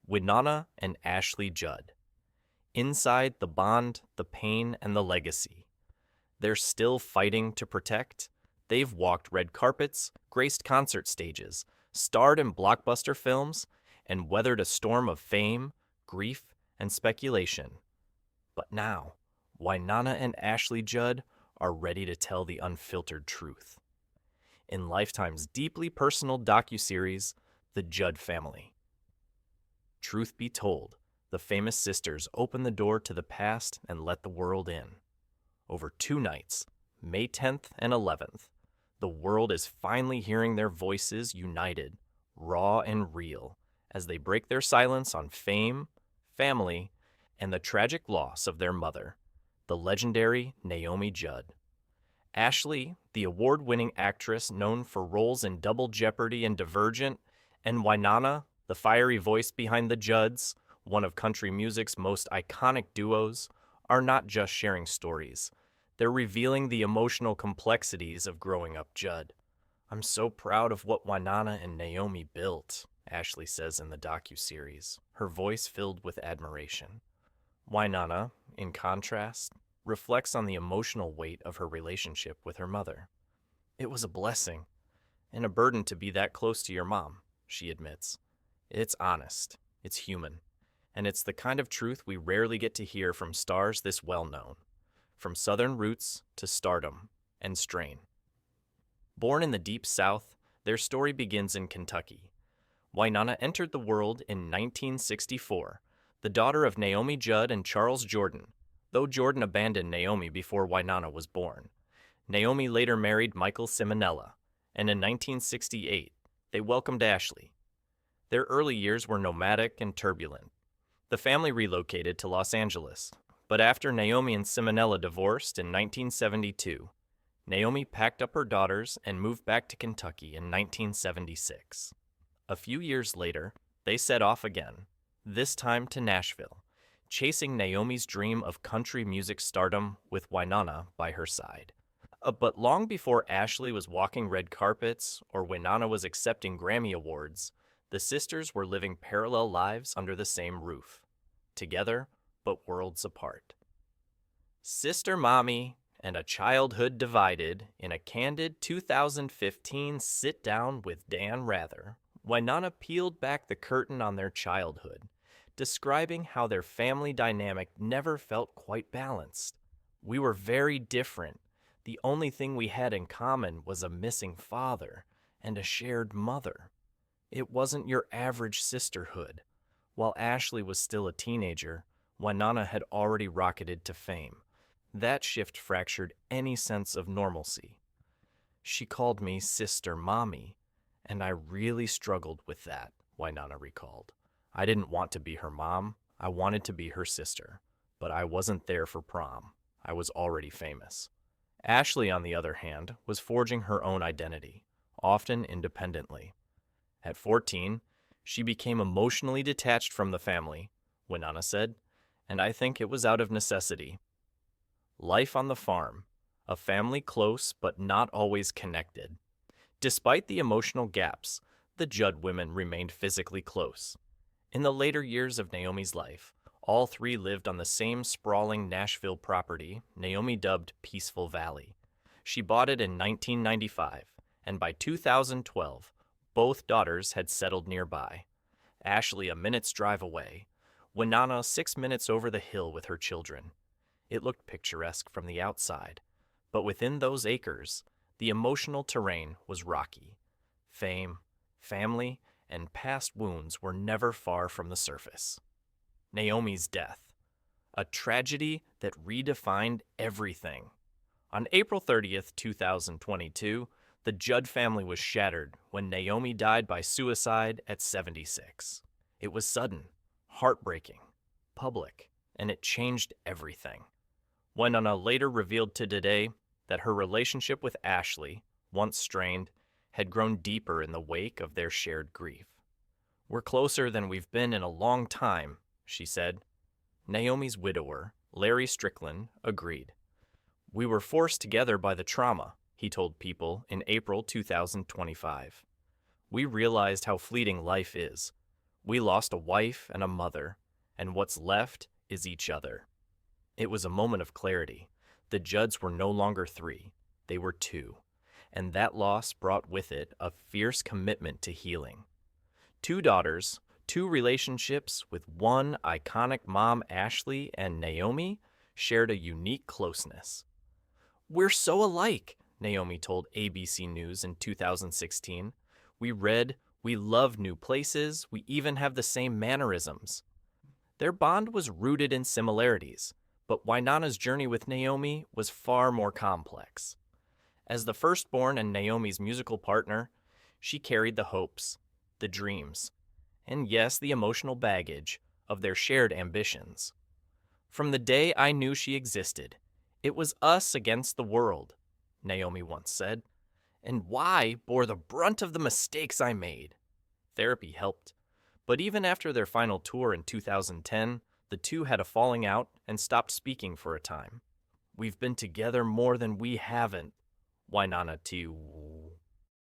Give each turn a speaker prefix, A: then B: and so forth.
A: Wynonna and Ashley Judd. Inside the bond, the pain, and the legacy. They're still fighting to protect. They've walked red carpets, graced concert stages, starred in blockbuster films, and weathered a storm of fame, grief, and speculation. But now, Wynonna and Ashley Judd are ready to tell the unfiltered truth. In Lifetime's deeply personal docuseries, The Judd Family. Truth be told, the famous sisters open the door to the past and let the world in. Over 2 nights, May 10th and 11th, the world is finally hearing their voices united, raw and real, as they break their silence on fame, family, and the tragic loss of their mother, the legendary Naomi Judd. Ashley, the award-winning actress known for roles in Double Jeopardy and Divergent, and Wynonna, the fiery voice behind the Judds, one of country music's most iconic duos, are not just sharing stories. They're revealing the emotional complexities of growing up Judd. "I'm so proud of what Wynonna and Naomi built," Ashley says in the docuseries, her voice filled with admiration. Wynonna, in contrast, reflects on the emotional weight of her relationship with her mother. "It was a blessing, and a burden to be that close to your mom," she admits. "It's honest, it's human, and it's the kind of truth we rarely get to hear from stars this well-known. From Southern roots to stardom and strain." Born in the Deep South, their story begins in Kentucky. Wynonna entered the world in 1964, the daughter of Naomi Judd and Charles Jordan, though Jordan abandoned Naomi before Wynonna was born. Naomi later married Michael Simonella, and in 1968, they welcomed Ashley. Their early years were nomadic and turbulent. The family relocated to Los Angeles, but after Naomi and Simonella divorced in 1972, Naomi packed up her daughters and moved back to Kentucky in 1976. A few years later, they set off again, this time to Nashville, chasing Naomi's dream of country music stardom with Wynonna by her side. But long before Ashley was walking red carpets or Wynonna was accepting Grammy Awards, the sisters were living parallel lives under the same roof, together but worlds apart. Sister Mommy and a Childhood Divided in a candid 2015 sit-down with Dan Rather, Wynonna peeled back the curtain on their childhood, describing how their family dynamic never felt quite balanced. "We were very different. The only thing we had in common was a missing father and a shared mother. It wasn't your average sisterhood." While Ashley was still a teenager, Wynonna had already rocketed to fame. That shift fractured any sense of normalcy. "She called me Sister Mommy, and I really struggled with that," Wynonna recalled. "I didn't want to be her mom. I wanted to be her sister. But I wasn't there for prom. I was already famous." Ashley, on the other hand, was forging her own identity, often independently. At 14, she became emotionally detached from the family, Wynonna said, and I think it was out of necessity. Life on the farm, a family close but not always connected. Despite the emotional gaps, the Judd women remained physically close. In the later years of Naomi's life, all 3 lived on the same sprawling Nashville property Naomi dubbed Peaceful Valley. She bought it in 1995, and by 2012, both daughters had settled nearby. Ashley a minute's drive away, Wynonna 6 minutes over the hill with her children. It looked picturesque from the outside, but within those acres, the emotional terrain was rocky. Fame, family, and past wounds were never far from the surface. Naomi's death, a tragedy that redefined everything. On April 30th, 2022, the Judd family was shattered when Naomi died by suicide at 76. It was sudden, heartbreaking, public, and it changed everything. Wynonna later revealed to Today that her relationship with Ashley, once strained, had grown deeper in the wake of their shared grief. "We're closer than we've been in a long time," she said. Naomi's widower, Larry Strickland, agreed. "We were forced together by the trauma," he told People in April 2025. "We realized how fleeting life is. We lost a wife and a mother, and what's left is each other. It was a moment of clarity. The Judds were no longer three, they were two, and that loss brought with it a fierce commitment to healing. Two daughters, two relationships with one iconic mom, Ashley, and Naomi, shared a unique closeness. "We're so alike," Naomi told ABC News in 2016. "We read, we love new places, we even have the same mannerisms." Their bond was rooted in similarities, but Wynonna's journey with Naomi was far more complex. As the firstborn and Naomi's musical partner, she carried the hopes, the dreams, and yes, the emotional baggage of their shared ambitions. "From the day I knew she existed, it was us against the world," Naomi once said, "and why bore the brunt of the mistakes I made." Therapy helped, but even after their final tour in 2010, the two had a falling out and stopped speaking for a time. "We've been together more than we haven't," Wynonna to